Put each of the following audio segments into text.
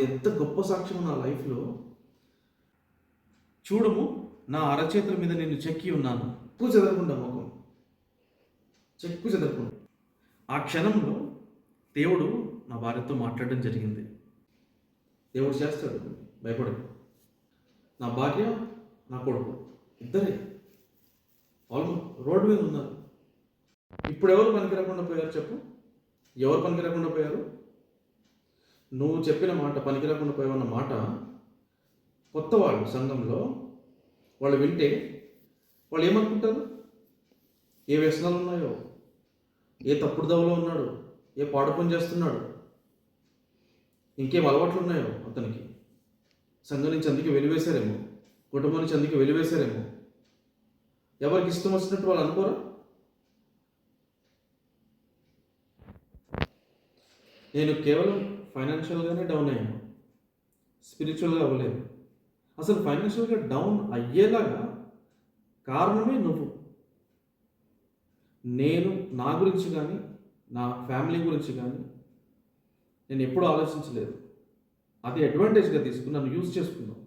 ఎంత గొప్ప సాక్ష్యం నా లైఫ్‌లో. చూడుము నా అరచేతుల మీద నేను చెక్కి ఉన్నాను. చెక్కు చెదరకుండా మొఖం. చెక్కు చెదరకుండా. ఆ క్షణంలో దేవుడు నా భార్యతో మాట్లాడడం జరిగింది. దేవుడు చేస్తాడు, భయపడకు. నా భార్య, నా కొడుకు ఇద్దరే రోడ్డు మీద ఉన్నారు. ఇప్పుడు ఎవరు పనికి రాకుండా పోయారు చెప్పు? ఎవరు పనికి రాకుండా పోయారు? నువ్వు చెప్పిన మాట, పనికి రాకుండా పోయావన్న మాట కొత్త వాళ్ళు సంఘంలో వాళ్ళు వింటే వాళ్ళు ఏమనుకుంటారు? ఏ వ్యసనాలు ఉన్నాయో, ఏ తప్పుడు దవలో ఉన్నాడు, ఏ పాడు పని చేస్తున్నాడు, ఇంకేం అలవాట్లు ఉన్నాయో అతనికి. సంఘం నుంచి అందుకే వెలివేశారేమో, కుటుంబం నుంచి అందుకే వెలివేశారేమో. ఎవరికి ఇష్టం వచ్చినట్టు వాళ్ళు అనుకోరా? నేను కేవలం ఫైనాన్షియల్గానే డౌన్ అయ్యాను, స్పిరిచువల్గా అవ్వలేదు. అసలు ఫైనాన్షియల్గా డౌన్ అయ్యేలాగా కారణమే నువ్వు. నేను నా గురించి కానీ, నా ఫ్యామిలీ గురించి కానీ నేను ఎప్పుడూ ఆలోచించలేదు. అది అడ్వాంటేజ్గా తీసుకుని నన్ను యూజ్ చేసుకున్నాను.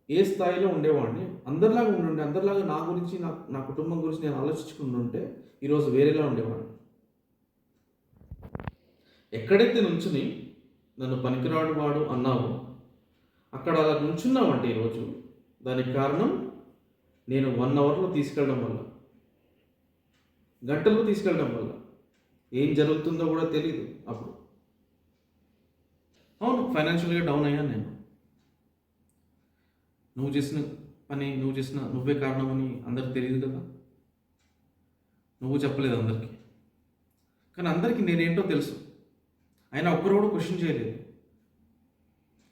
ఏ స్థాయిలో ఉండేవాడిని, అందరిలాగా ఉండుంటే, అందరిలాగా నా గురించి, నా కుటుంబం గురించి నేను ఆలోచించుకుని ఉంటే ఈరోజు వేరేలా ఉండేవాడిని. ఎక్కడైతే నుంచుని నన్ను పనికిరాడు వాడు అన్నావో అక్కడ అలా నుంచున్నామంటే ఈరోజు దానికి కారణం నేను 1 అవర్లో తీసుకెళ్ళడం వల్ల, గంటల్లో తీసుకెళ్ళడం వల్ల. ఏం జరుగుతుందో కూడా తెలియదు అప్పుడు. అవును, ఫైనాన్షియల్గా డౌన్ అయ్యాను నేను. నువ్వు చేసిన పని, నువ్వే కారణమని అందరికి తెలియదు కదా. నువ్వు చెప్పలేదు అందరికీ, కానీ అందరికీ నేనేంటో తెలుసు. అయినా ఒక్కరు కూడా క్వశ్చన్ చేయలేదు.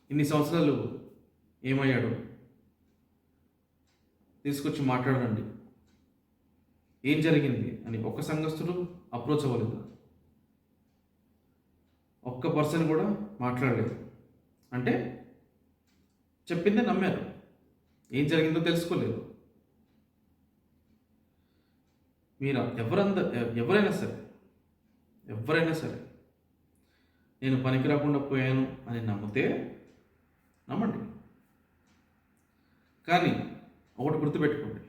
ఇన్ని సంవత్సరాలు ఏమయ్యాడు, తీసుకొచ్చి మాట్లాడండి, ఏం జరిగింది అని ఒక్క సంఘస్థుడు అప్రోచ్ అవ్వలేదు. ఒక్క పర్సన్ కూడా మాట్లాడలేదు. అంటే చెప్పిందే నమ్మారు, ఏం జరిగిందో తెలుసుకోలేదు. మీరు ఎవరైనా సరే నేను పనికి రాకుండా పోయాను అని నమ్మితే నమ్మండి. కానీ ఒకటి గుర్తుపెట్టుకోండి,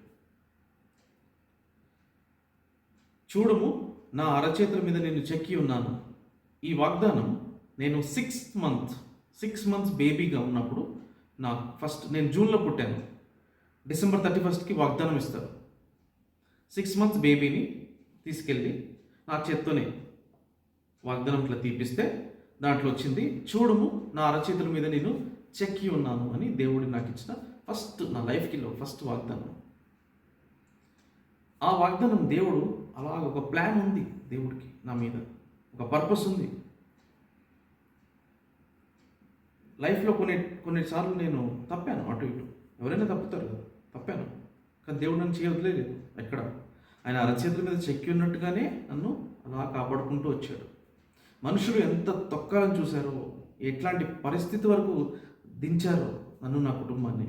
చూడము నా అరచేతుల మీద నేను చెక్కి ఉన్నాను. ఈ వాగ్దానం నేను 6 మంత్స్ బేబీగా ఉన్నప్పుడు, నేను జూన్లో పుట్టాను, డిసెంబర్ 31కి వాగ్దానం ఇస్తారు. 6 మంత్స్ బేబీని తీసుకెళ్ళి నా చేత్తోనే వాగ్దానం ఇట్లా తీపిస్తే దాంట్లో వచ్చింది, చూడము నా అరచేతుల మీద నేను చెక్కి ఉన్నాను అని దేవుడు నాకు ఇచ్చిన నా లైఫ్కి ఫస్ట్ వాగ్దానం. ఆ వాగ్దానం దేవుడు అలాగ ఒక ప్లాన్ ఉంది దేవుడికి నా మీద, ఒక పర్పస్ ఉంది. లైఫ్లో కొన్నిసార్లు నేను తప్పాను, అటు ఇటు ఎవరైనా తప్పుతారు కదా, తప్పాను. కానీ దేవుడు నన్ను చేయవద్లేదు ఎక్కడ. ఆయన అరచేతుల మీద చెక్కి ఉన్నట్టుగానే నన్ను అలా కాపాడుకుంటూ వచ్చాడు. మనుషులు ఎంత తొక్కాలని చూశారో, ఎట్లాంటి పరిస్థితి వరకు దించారో నన్ను, నా కుటుంబాన్ని,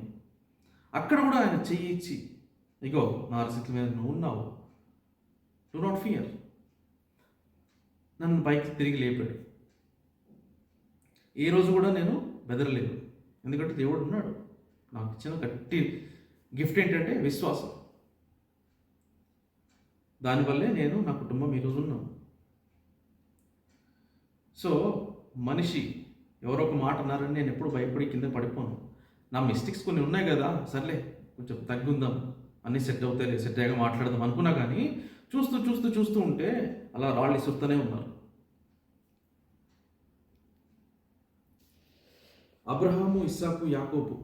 అక్కడ కూడా ఆయన చెయ్యి ఇచ్చి, ఇగో నా అరచేతుల మీద నువ్వు ఉన్నావు, డు నాట్ ఫియర్, నన్ను పైకి తిరిగి లేపాడు. ఏ రోజు కూడా నేను బెదరలేదు, ఎందుకంటే దేవుడు ఉన్నాడు. నాకు ఇచ్చిన గట్టి గిఫ్ట్ ఏంటంటే విశ్వాసం. దానివల్లే నేను, నా కుటుంబం ఈరోజు ఉన్నాను. సో మనిషి ఎవరో ఒక మాట అన్నారని నేను ఎప్పుడు భయపడి కింద పడిపోను. నా మిస్టేక్స్ కొన్ని ఉన్నాయి కదా, సర్లే కొంచెం తగ్గుందాం, అన్నీ సెట్ అవుతాయి, సెట్ అయ్యాక మాట్లాడదాం అనుకున్నా. కానీ చూస్తూ ఉంటే అలా రాళ్ళు ఇసురుతూనే ఉన్నారు. అబ్రహాము, ఇస్సాకు, యాకోబు,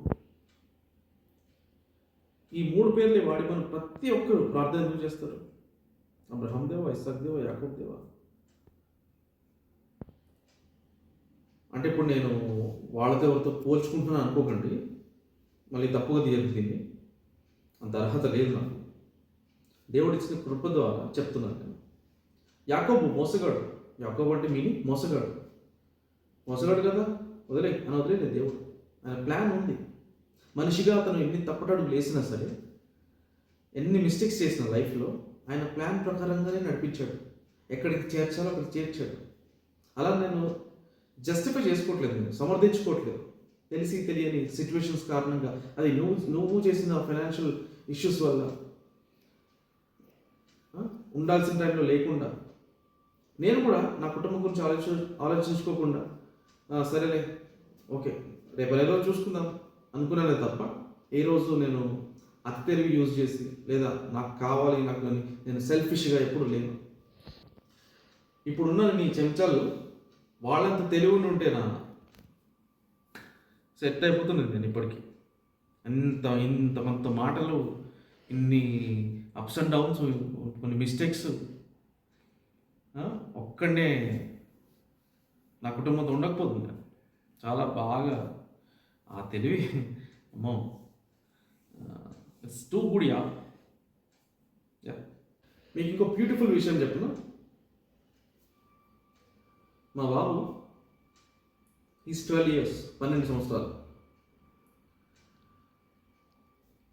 ఈ 3 పేర్లే వాడి మనం ప్రతి ఒక్కరు ప్రార్థన ఎందుకు చేస్తారు? అబ్రహాం దేవా, ఇస్సాకు దేవా, యాకోబు దేవా. అంటే ఇప్పుడు నేను వాళ్ళతో ఎవరితో పోల్చుకుంటున్నాను అనుకోకండి, మళ్ళీ తప్పుగా తీయదు. దీన్ని అంత అర్హత లేదు నాకు. దేవుడు ఇచ్చిన కృప ద్వారా చెప్తున్నాను నేను. యాకోబు మోసగాడు. యాకోబు అంటే మోసగాడు కదా, వదిలేదు దేవుడు. ఆయన ప్లాన్ ఉంది. మనిషిగా అతను ఎన్ని తప్పటడుగులు వేసినా సరే, ఎన్ని మిస్టేక్స్ చేసిన లైఫ్లో ఆయన ప్లాన్ ప్రకారంగానే నడిపించాడు. ఎక్కడికి చేర్చాలో అక్కడికి చేర్చాడు. అలా నేను జస్టిఫై చేసుకోవట్లేదు, నేను సమర్థించుకోవట్లేదు. తెలిసి తెలియని సిచ్యువేషన్స్ కారణంగా, అది నువ్వు చేసిన ఫైనాన్షియల్ ఇష్యూస్ వల్ల, ఉండాల్సిన టైంలో లేకుండా, నేను కూడా నా కుటుంబం గురించి ఆలోచించుకోకుండా సరేలే ఓకే రేపు చూసుకుందాం అనుకున్నానే తప్ప ఏ రోజు నేను అతి తెలివి యూజ్ చేసి లేదా నాకు కావాలి నాకు నేను సెల్ఫిష్గా ఎప్పుడు లేను. ఇప్పుడున్న నీ చెంచాలు వాళ్ళంత తెలివి ఉంటేనా సెట్ అయిపోతున్నాను నేను ఇప్పటికీ. ఇంత మాటలు, ఇన్ని అప్స్ అండ్ డౌన్స్, కొన్ని మిస్టేక్స్ ఒక్కడే నా కుటుంబంతో ఉండకపోతుంది. చాలా బాగా ఆ తెలివి అమ్మో, ఇట్స్ టూ గుడ్ యా. మీకు ఇంకో బ్యూటిఫుల్ విషయం చెప్పను. మా బాబు ఈజ్ 12 years, 12 సంవత్సరాలు.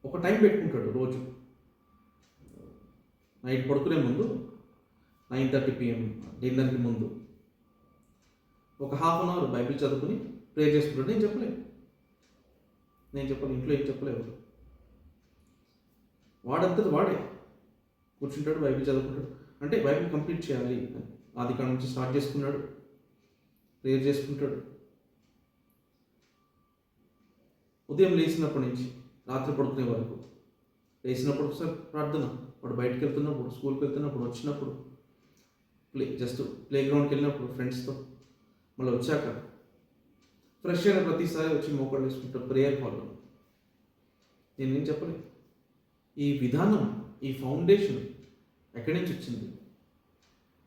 ఒక టైం పెట్టుకుంటాడు రోజు. నైట్ పడుకునే ముందు 9:30 PM డిన్నర్కి ముందు ఒక ½ an hour బైబిల్ చదువుకుని ప్రే చేసుకుంటాడు. నేను చెప్పలేదు, ఇంట్లో ఏం చెప్పలేదు. వాడంతది వాడే కూర్చుంటాడు, బైబిల్ చదువుకుంటాడు. అంటే బైబిల్ కంప్లీట్ చేయాలి, ఆదికాండం నుంచి స్టార్ట్ చేసుకున్నాడు, ప్రేయర్ చేసుకుంటాడు. ఉదయం లేచినప్పటి నుంచి రాత్రి పడుకునే వరకు, లేచినప్పుడు ఒకసారి ప్రార్థన, వాడు బయటకు వెళ్తున్నప్పుడు, స్కూల్కి వెళ్తున్నప్పుడు, వచ్చినప్పుడు, జస్ట్ ప్లే గ్రౌండ్కి వెళ్ళినప్పుడు ఫ్రెండ్స్తో, మళ్ళీ వచ్చాక ఫ్రెష్ అయిన ప్రతిసారి వచ్చి మోకాళ్ళు వేసుకుంటాడు ప్రేయర్ హాల్లో. నేనేం చెప్పలేదు. ఈ విధానం, ఈ ఫౌండేషన్ ఎక్కడి నుంచి వచ్చింది?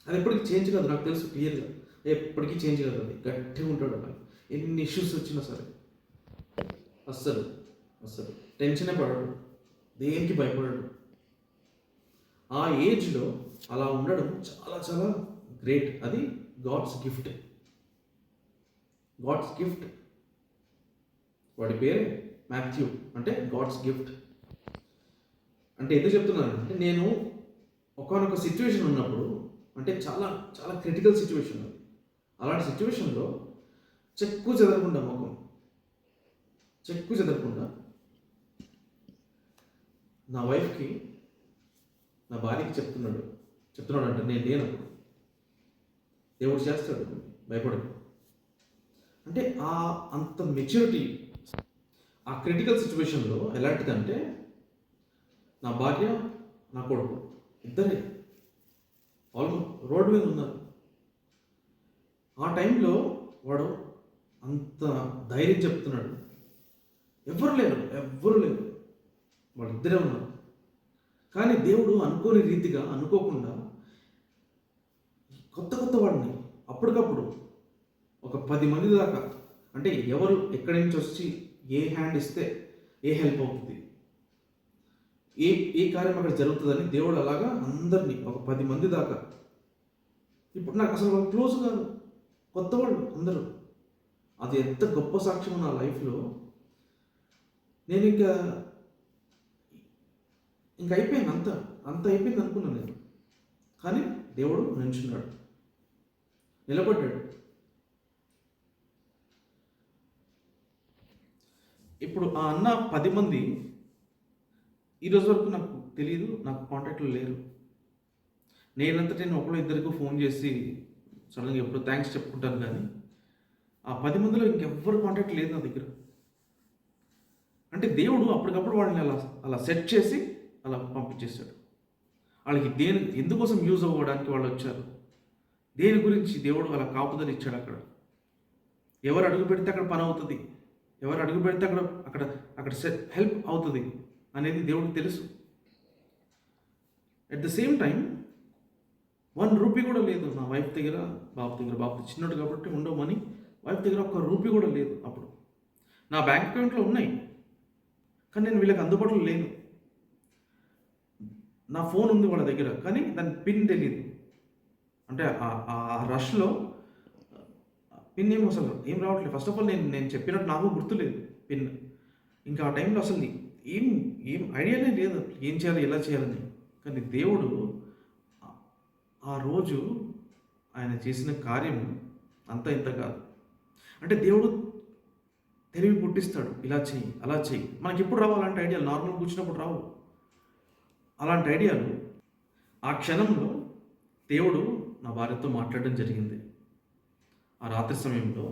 అది ఎప్పటికీ చేంజ్ కాదు, నాకు తెలుసు క్లియర్గా. ఎప్పటికీ చేంజ్ కాదు, అది గట్టిగా ఉంటాడు. అలా ఎన్ని ఇష్యూస్ వచ్చినా సరే అస్సలు టెన్షనే పడడు, దేనికి భయపడడు. ఆ ఏజ్లో అలా ఉండడం చాలా చాలా గ్రేట్. అది గాడ్స్ గిఫ్ట్. వాడి పేరే మాథ్యూ, అంటే గాడ్స్ గిఫ్ట్. అంటే ఎందుకు చెప్తున్నాను అంటే, నేను ఒకానొక సిచ్యువేషన్ ఉన్నప్పుడు, అంటే చాలా చాలా క్రిటికల్ సిచ్యువేషన్ అది. అలాంటి సిచ్యువేషన్లో చెక్కు చెదరకుండా నా వైఫ్కి, నా భార్యకి చెప్తున్నాడు అంటే నేను లేనప్పుడు దేవుడు చేస్తాడు, భయపడదు. అంటే అంత మెచ్యూరిటీ ఆ క్రిటికల్ సిచ్యువేషన్లో ఎలాంటిదంటే, నా భార్య నా కొడుకు ఇద్దరే ఆల్మోస్ట్ రోడ్డు మీద ఉన్నారు. ఆ టైంలో వాడు అంత ధైర్యం చెప్తున్నాడు. ఎవ్వరు లేరు, వాళ్ళిద్దరే ఉన్నారు. కానీ దేవుడు అనుకోని రీతిగా, అనుకోకుండా కొత్త వాడిని అప్పటికప్పుడు ఒక 10 మంది దాకా, అంటే ఎవరు ఎక్కడి నుంచి వచ్చి ఏ హ్యాండ్ ఇస్తే ఏ హెల్ప్ అవుతుంది, ఏ కార్యం అక్కడ జరుగుతుందని దేవుడు అలాగా అందరినీ ఒక 10 మంది దాకా. ఇప్పుడు నాకు అసలు వాళ్ళు క్లోజ్ కాదు, కొత్త వాళ్ళు అందరూ. అది ఎంత గొప్ప సాక్ష్యం నా లైఫ్లో. నేను ఇంకా అయిపోయింది, అంత అయిపోయింది అనుకున్నాను నేను. కానీ దేవుడు నిల్చున్నాడు, నిలబడ్డాడు. ఇప్పుడు ఆ అన్న 10 మంది ఈరోజు వరకు నాకు తెలియదు, నాకు కాంటాక్ట్లో లేరు. నేను ఒకళ్ళు ఇద్దరికి ఫోన్ చేసి సడన్గా ఎప్పుడు థ్యాంక్స్ చెప్పుకుంటాను. కానీ ఆ 10 మందిలో ఇంకెవ్వరు కాంటాక్ట్ లేదు నా దగ్గర. అంటే దేవుడు అప్పటికప్పుడు వాళ్ళని అలా సెట్ చేసి అలా పంపించేశాడు. వాళ్ళకి ఎందుకోసం యూజ్ అవ్వడానికి వాళ్ళు వచ్చారు, దేని గురించి దేవుడు అలా కాపుదలు ఇచ్చాడు. ఎవరు అడుగు పెడితే అక్కడ పని అవుతుంది, ఎవరు అడుగు పెడితే అక్కడ హెల్ప్ అవుతుంది అనేది దేవుడికి తెలుసు. At the same time 1 rupee కూడా లేదు నా వైఫ్ దగ్గర, బాబు చిన్నడు కాబట్టి ఉండవు మనీ. వైఫ్ దగ్గర 1 రూపీ కూడా లేదు. అప్పుడు నా బ్యాంక్ అకౌంట్లో ఉన్నాయి, కానీ నేను వీళ్ళకి అందుబాటులో లేను. నా ఫోన్ ఉంది వాళ్ళ దగ్గర, కానీ దాని పిన్ తెలియదు. అంటే ఆ రష్లో పిన్ అసలు ఏం రావట్లేదు. ఫస్ట్ ఆఫ్ ఆల్ నేను చెప్పినట్టు నాకు గుర్తులేదు పిన్. ఇంకా ఆ టైంలో అసలు ఏం ఐడియానే లేదు ఏం చేయాలి, ఎలా చేయాలని. కానీ దేవుడు ఆ రోజు ఆయన చేసిన కార్యం అంత ఇంత కాదు. అంటే దేవుడు తెలివి పుట్టిస్తాడు, ఇలా చెయ్యి అలా చెయ్యి. మనకి ఎప్పుడు రావు అలాంటి ఐడియాలు, నార్మల్ కూర్చున్నప్పుడు రావు అలాంటి ఐడియాలు. ఆ క్షణంలో దేవుడు నా భార్యతో మాట్లాడడం జరిగింది. ఆ రాత్రి సమయంలో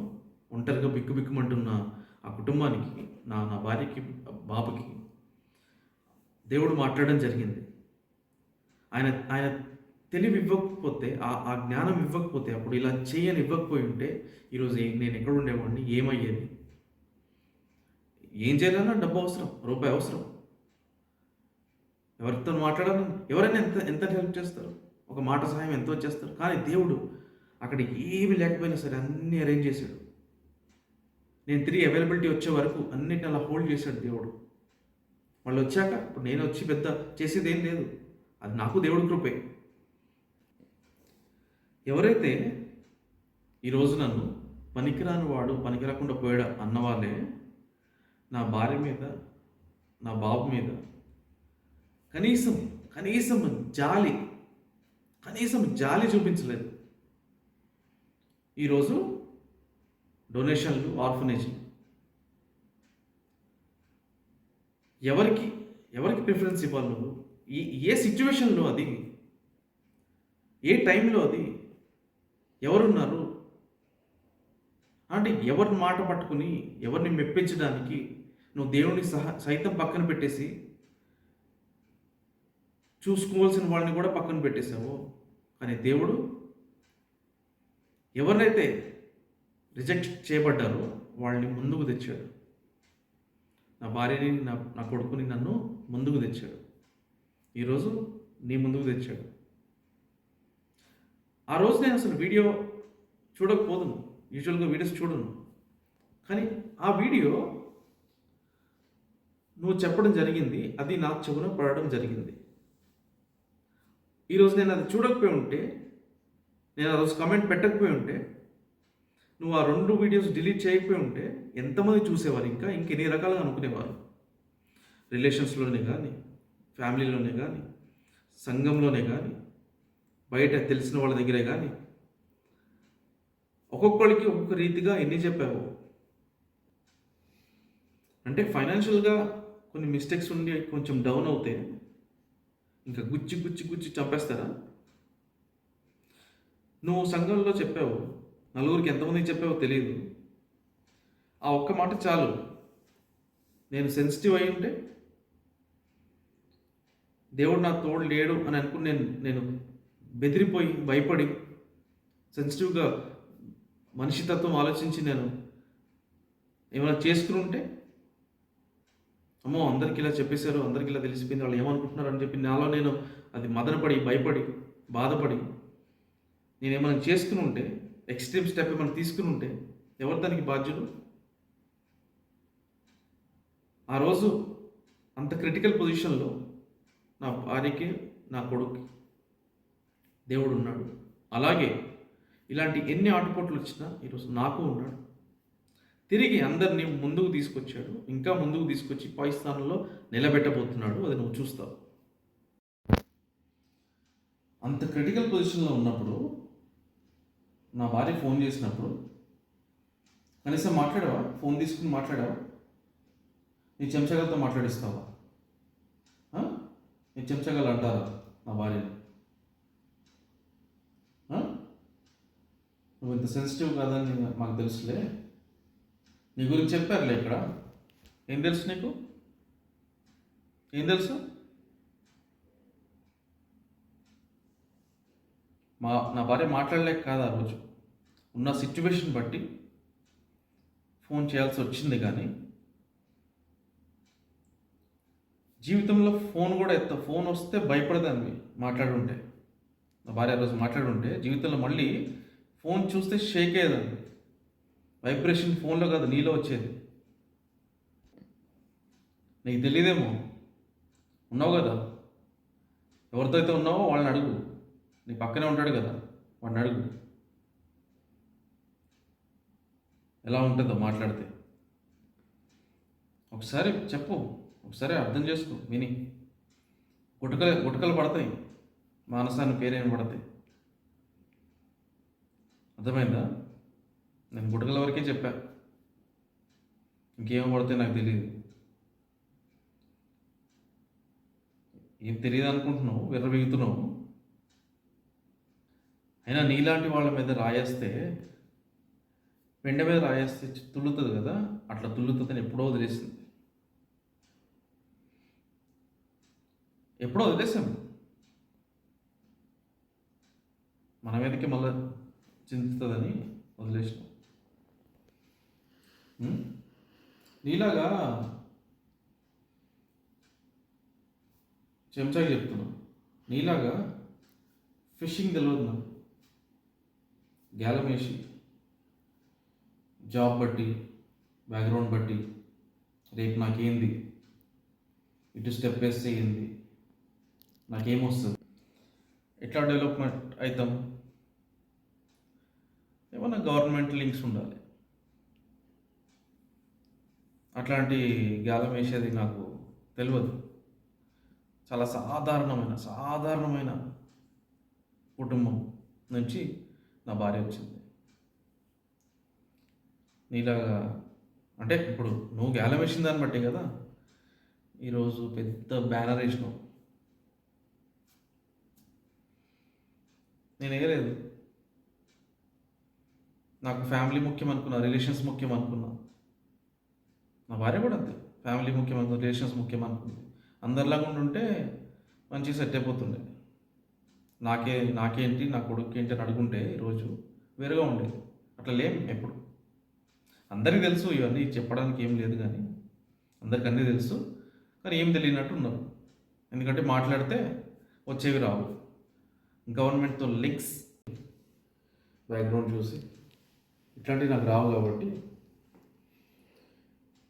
ఒంటరిగా బిక్కుబిక్కుమంటున్న ఆ కుటుంబానికి, నా నా భార్యకి, బాబుకి దేవుడు మాట్లాడడం జరిగింది. ఆయన ఆయన తెలివి ఇవ్వకపోతే, ఆ జ్ఞానం ఇవ్వకపోతే, అప్పుడు ఇలా చేయని ఇవ్వకపోయి ఉంటే ఈరోజు నేను ఎక్కడ ఉండేవాడిని, ఏమయ్యేది? ఏం చేయాలన్నా డబ్బు అవసరం, రూపాయి అవసరం. ఎవరితో మాట్లాడాలని ఎవరైనా ఎంత ఎంత హెల్ప్ చేస్తారు, ఒక మాట సహాయం ఎంతో చేస్తారు. కానీ దేవుడు అక్కడ ఏమి లేకపోయినా సరే అన్నీ అరేంజ్ చేశాడు. నేను తిరిగి అవైలబిలిటీ వచ్చే వరకు అన్నిటిని అలా హోల్డ్ చేశాడు దేవుడు. వాళ్ళు వచ్చాక ఇప్పుడు నేను వచ్చి పెద్ద చేసేది ఏం లేదు, అది నాకు దేవుడి కృపే. ఎవరైతే ఈరోజు నన్ను పనికిరాని వాడు, పనికిరాకుండా పోయాడు అన్నవాళ్ళే నా భార్య మీద, నా బాబు మీద కనీసం జాలి చూపించలేదు. ఈరోజు డొనేషన్లు, ఆర్ఫనేజ్, ఎవరికి ప్రిఫరెన్స్ ఇవ్వాలి నువ్వు? ఏ సిచ్యువేషన్లో, అది ఏ టైంలో, అది ఎవరున్నారు అంటే ఎవరిని మాట పట్టుకుని ఎవరిని మెప్పించడానికి నువ్వు దేవుని సైతం పక్కన పెట్టేసి చూసుకోవాల్సిన వాళ్ళని కూడా పక్కన పెట్టేశావు. కానీ దేవుడు ఎవరినైతే రిజెక్ట్ చేయబడ్డారో వాళ్ళని ముందుకు తెచ్చాడు. నా భార్యని, నా కొడుకుని, నన్ను ముందుకు తెచ్చాడు. ఈరోజు నీ ముందుకు తెచ్చాడు. ఆ రోజు నేను అసలు వీడియో చూడకపోదును, యూజువల్గా వీడియోస్ చూడను. కానీ ఆ వీడియో నువ్వు చెప్పడం జరిగింది, అది నా చెవున పడడం జరిగింది. ఈరోజు నేను అది చూడకపోయి ఉంటే, నేను ఆ రోజు కమెంట్ పెట్టకపోయి ఉంటే, నువ్వు ఆ 2 వీడియోస్ డిలీట్ చేయకపోయి ఉంటే ఎంతమంది చూసేవారు, ఇంకెన్ని రకాలుగా అనుకునేవారు. రిలేషన్స్లోనే కానీ, ఫ్యామిలీలోనే కానీ, సంఘంలోనే కానీ, బయట తెలిసిన వాళ్ళ దగ్గరే కానీ, ఒక్కొక్కరికి ఒక్కొక్క రీతిగా ఎన్ని చెప్పావు. అంటే ఫైనాన్షియల్గా కొన్ని మిస్టేక్స్ ఉండి కొంచెం డౌన్ అవుతే ఇంకా గుచ్చి చంపేస్తారా? నువ్వు సంఘంలో చెప్పావు, నలుగురికి ఎంతమందికి చెప్పావో తెలియదు. ఆ ఒక్క మాట చాలు. నేను సెన్సిటివ్ అయి ఉంటే, దేవుడు నా తోడు లేడు అని అనుకుని నేను బెదిరిపోయి, భయపడి, సెన్సిటివ్గా మనిషి తత్వం ఆలోచించి నేను ఏమైనా చేసుకుని ఉంటే, అమ్మో అందరికి ఇలా చెప్పేశారు, అందరికి ఇలా తెలిసిపోయింది, వాళ్ళు ఏమనుకుంటున్నారు అని చెప్పి నాలో నేను అది మదనపడి, భయపడి, బాధపడి నేనేమైనా చేసుకుని ఉంటే, ఎక్స్ట్రీమ్ స్టెప్ ఏమైనా తీసుకుని ఉంటే ఎవరు దానికి బాధ్యులు? ఆ రోజు అంత క్రిటికల్ పొజిషన్లో నా భార్యకి, నా కొడుక్కి దేవుడు ఉన్నాడు. అలాగే ఇలాంటి ఎన్ని ఆటుపోట్లు వచ్చినా ఈరోజు నాకు ఉన్నాడు. తిరిగి అందరినీ ముందుకు తీసుకొచ్చాడు, ఇంకా ముందుకు తీసుకొచ్చి పై స్థానంలో నిలబెట్టబోతున్నాడు. అది నువ్వు చూస్తావు. అంత క్రిటికల్ పొజిషన్లో ఉన్నప్పుడు నా భార్య ఫోన్ చేసినప్పుడు కనీసం మాట్లాడావా? ఫోన్ తీసుకుని మాట్లాడావా? నీ చెంచగలతో మాట్లాడిస్తావా? నీ చెంచగలు అంటారా నా భార్యని? నువ్వు ఇంత సెన్సిటివ్ కాదని మాకు తెలుసులే. నీ గురించి చెప్పారులే ఇక్కడ. ఏం తెలుసు నీకు? ఏం తెలుసు? నా భార్య మాట్లాడలేక కాదు, ఆ రోజు ఉన్న సిచ్యువేషన్ బట్టి ఫోన్ చేయాల్సి వచ్చింది. కానీ జీవితంలో ఫోన్ కూడా ఫోన్ వస్తే భయపడదాన్ని మాట్లాడుంటే. నా భార్య ఆ రోజు మాట్లాడుంటే జీవితంలో మళ్ళీ ఫోన్ చూస్తే షేక్ అయ్యేదాన్ని. వైబ్రేషన్ ఫోన్లో కాదు, నీలో వచ్చేది. నీకు తెలియదేమో, ఉన్నావు కదా, ఎవరితో అయితే ఉన్నావో వాళ్ళని అడుగు. నీ పక్కనే ఉంటాడు కదా, వాడిని అడుగు ఎలా ఉంటుందో మాట్లాడితే. ఒకసారి చెప్పు, ఒకసారి అర్థం చేసుకో, విని గుటకలు పడతాయి, మానసాన్ని పేరేమి పడతాయి. అర్థమైందా? నేను గుటకల వరకే చెప్పా, ఇంకేం పడితే నాకు తెలియదు. ఏం తెలియదు అనుకుంటున్నావు, విర్రవీగుతున్నావు. అయినా నీలాంటి వాళ్ళ మీద రాయేస్తే, పెండ మీద రాయేస్తే తుల్లుతుంది కదా, అట్లా తుల్లుతుందని ఎప్పుడో వదిలేసింది. ఎప్పుడో వదిలేసాము. మన మీదకి మళ్ళీ చిందుతుందని వదిలేసినాం. నీలాగా చెంచాకి చెప్తున్నా, నీలాగా ఫిషింగ్ తెలియదు నాకు. గ్యాలం వేసి జాబ్ బట్టి, బ్యాక్గ్రౌండ్ బట్టి, రేపు నాకేంది, ఇటు స్టెప్ వేస్తే ఏంది, నాకేమొస్తుంది, ఎట్లా డెవలప్మెంట్ అవుతాం, ఏమన్నా గవర్నమెంట్ లింక్స్ ఉండాలి. అట్లాంటి గాలం వేసేది నాకు తెలియదు. చాలా సాధారణమైన కుటుంబం నుంచి నా భార్య వచ్చింది. నీలాగా అంటే ఇప్పుడు నువ్వు గాలం వేసిన దాన్ని బట్టి కదా ఈరోజు పెద్ద బ్యానర్ వేసినావు. నేను వేయలేదు. నాకు ఫ్యామిలీ ముఖ్యం అనుకున్నా, రిలేషన్స్ ముఖ్యం అనుకున్నా. నా భార్య కూడా అంతే, ఫ్యామిలీ ముఖ్యం అనుకున్నా, రిలేషన్స్ ముఖ్యం అనుకుంది. అందరిలాగా ఉంటే మంచిగా సెట్ అయిపోతుండే. నాకేంటి, నా కొడుకు ఏంటి అని అడుగుంటే ఈరోజు వేరుగా ఉండేది. అట్లా లేం ఎప్పుడు. అందరికీ తెలుసు, ఇవన్నీ చెప్పడానికి ఏం లేదు, కానీ అందరికి అన్నీ తెలుసు, కానీ ఏం తెలియనట్టు ఉన్నారు. ఎందుకంటే మాట్లాడితే వచ్చేవి రావు. గవర్నమెంట్తో లింక్స్, బ్యాక్గ్రౌండ్ చూసి ఇట్లాంటివి నాకు రావు. కాబట్టి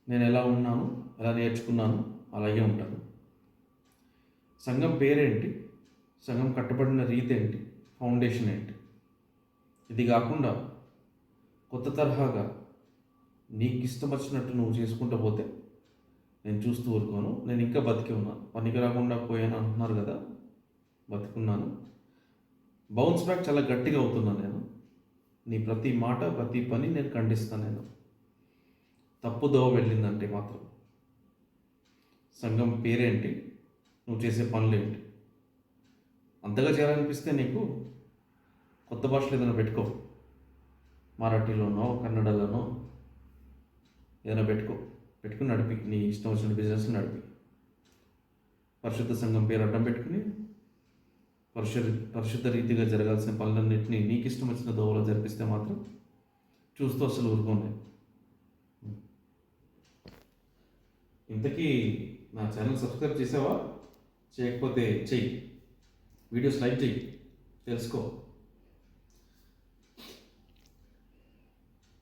నేను ఎలా ఉన్నాను, ఎలా నేర్చుకున్నాను, అలాగే ఉంటాను. సంఘం పేరేంటి, సంఘం కట్టబడిన రీతి ఏంటి, ఫౌండేషన్ ఏంటి, ఇది కాకుండా కొత్త తరహాగా నీకు ఇష్టం వచ్చినట్టు నువ్వు చేసుకుంటూ పోతే నేను చూస్తూ ఊరుకోను. నేను ఇంకా బతికి ఉన్నాను. పనికి రాకుండా పోయాను అంటున్నారు కదా, బతికున్నాను. బౌన్స్ బ్యాక్ చాలా గట్టిగా అవుతున్నాను నేను. నీ ప్రతి మాట, ప్రతి పని నేను ఖండిస్తాను. నేను తప్పుదోవ వెళ్ళిందంటే మాత్రం సంఘం పేరేంటి, నువ్వు చేసే పనులు ఏంటి, అంతగా చేయాలనిపిస్తే నీకు కొత్త భాషలు ఏదైనా పెట్టుకో. మరాఠీలోనో కన్నడలోనో ఏదైనా పెట్టుకుని నడిపి, నీ ఇష్టం వచ్చిన బిజినెస్ నడిపి. పరిశుద్ధ సంఘం పేరు అడ్డం పెట్టుకుని పరిశుద్ధ రీతిగా జరగాల్సిన పనులన్నింటినీ నీకు ఇష్టం వచ్చిన దోవలో జరిపిస్తే మాత్రం చూస్తూ అసలు ఊరుకోండి. ఇంతకీ నా ఛానల్ సబ్స్క్రైబ్ చేసావా? చేయకపోతే చెయ్యి, వీడియోస్ లైక్ చెయ్యి, తెలుసుకో.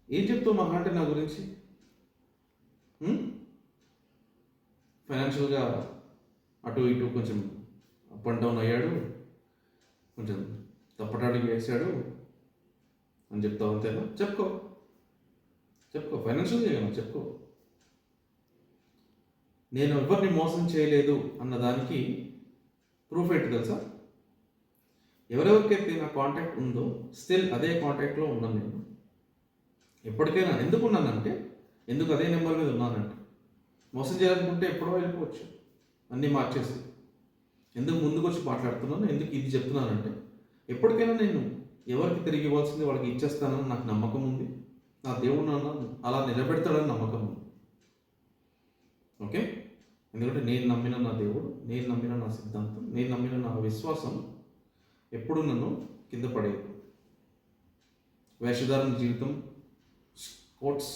ఏం చెప్తావు మహా అంటే నా గురించి? ఫైనాన్షియల్గా అటు ఇటు కొంచెం అప్ అండ్ డౌన్ అయ్యాడు, కొంచెం తప్పటాడికి వేసాడు అని చెప్తావు అంతేనా? చెప్పుకో, ఫైనాన్షియల్గా చెప్పుకో. నేను ఎవరిని మోసం చేయలేదు అన్నదానికి ప్రూఫ్ ఏంటి తెలుసా? ఎవరెవరికైతే నా కాంటాక్ట్ ఉందో స్టిల్ అదే కాంటాక్ట్లో ఉన్నాను నేను. ఎప్పటికైనా ఎందుకు ఉన్నానంటే, ఎందుకు అదే నెంబర్ మీద ఉన్నానంటే, మోసం చేయాలనుకుంటే ఎప్పుడో వెళ్ళిపోవచ్చు అన్నీ మార్చేసి. ఎందుకు ముందుకు వచ్చి మాట్లాడుతున్నాను, ఎందుకు ఇది చెప్తున్నానంటే, ఎప్పటికైనా నేను ఎవరికి తిరిగి ఇవ్వాల్సింది వాళ్ళకి ఇచ్చేస్తానని నాకు నమ్మకం ఉంది. నా దేవుడు నన్ను అలా నిలబెడతాడని నమ్మకం ఉంది. ఓకే, ఎందుకంటే నేను నమ్మిన నా దేవుడు, నేను నమ్మిన నా సిద్ధాంతం, నేను నమ్మిన నా విశ్వాసం ఎప్పుడు నన్ను కింద పడేది. వేషధారణ జీవితం, కోట్స్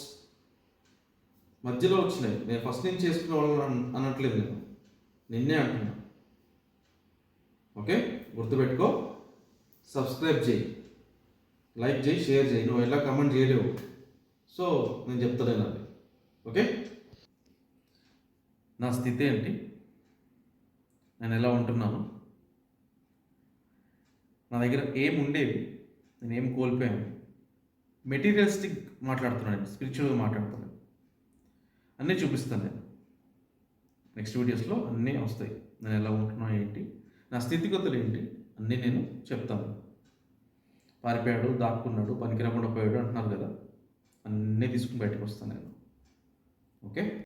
మధ్యలో వచ్చినాయి. నేను ఫస్ట్ నుంచి చేసుకునే వాళ్ళు అనట్లేదు, నేను నిన్నే అంటున్నా. ఓకే, గుర్తుపెట్టుకో. సబ్స్క్రైబ్ చేయి, లైక్ చేయి, షేర్ చేయి. నువ్వు ఎలా కమెంట్ చేయలేవు, సో నేను చెప్తలేను అది. ఓకే, నా స్థితి ఏంటి, నేను ఎలా ఉంటున్నాను, నా దగ్గర ఏం ఉండేవి, నేను ఏం కోల్పోయాను. మెటీరియలిస్టిక్ మాట్లాడుతున్నాను, స్పిరిచువల్గా మాట్లాడుతున్నాను, అన్నీ చూపిస్తాను నేను. నెక్స్ట్ వీడియోస్లో అన్నీ వస్తాయి. నేను ఎలా ఉంటున్నా ఏంటి, నా స్థితిగతులు ఏంటి, అన్నీ నేను చెప్తాను. పారిపోయాడు, దాక్కున్నాడు, పనికి రాకుండా పోయాడు అంటున్నారు కదా, అన్నీ తీసుకుని బయటకు వస్తాను నేను. ఓకే.